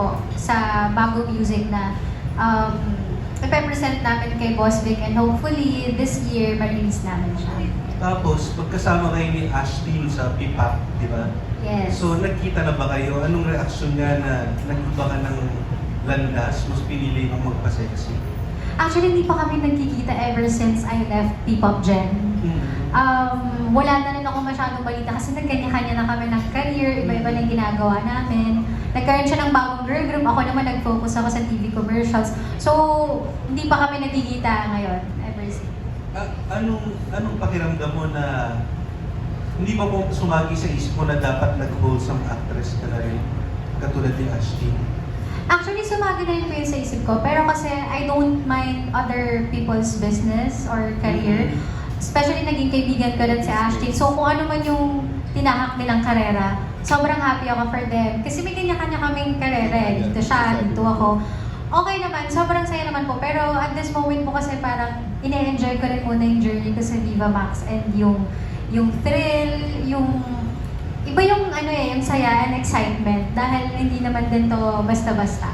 po sa bago music na ipe-present namin kay Boss Vic, and hopefully this year ma-release namin siya. Tapos, pagkasama kayo ni Ashley sa P-pop, di ba? Yes. So, nagkita na ba kayo? Anong reaksyon nga na nag-iba ka ng landas, mas pinili mong magpa-sexy? Actually, hindi pa kami nagkikita ever since I left P-pop Gen. Wala na rin ako masyadong balita kasi nagkanya-kanya na kami ng career, iba-iba na yung ginagawa namin. Nagkaroon siya ng bagong girl group, ako naman nag-focus ako sa TV commercials. So, hindi pa kami nagkikita ngayon, ever since. Anong pakiramdam mo na hindi pa po sumagi sa isip mo na dapat nag-wholesome actress ka na rin, katulad ni Ashley? Actually, sumagi na rin po yun sa isip ko. Pero kasi I don't mind other people's business or career. Especially naging kaibigan ko rin si Ashley. So kung ano man yung tinahak nilang karera, sobrang happy ako for them. Kasi may kanya-kanya kaming karera eh. Dito siya, dito ako. Okay naman, sobrang saya naman po. Pero at this moment po kasi parang ine-enjoy ko rin muna yung journey ko sa Viva Max and yung thrill, yung iba yung ano eh, yung saya and excitement dahil hindi naman din to basta-basta.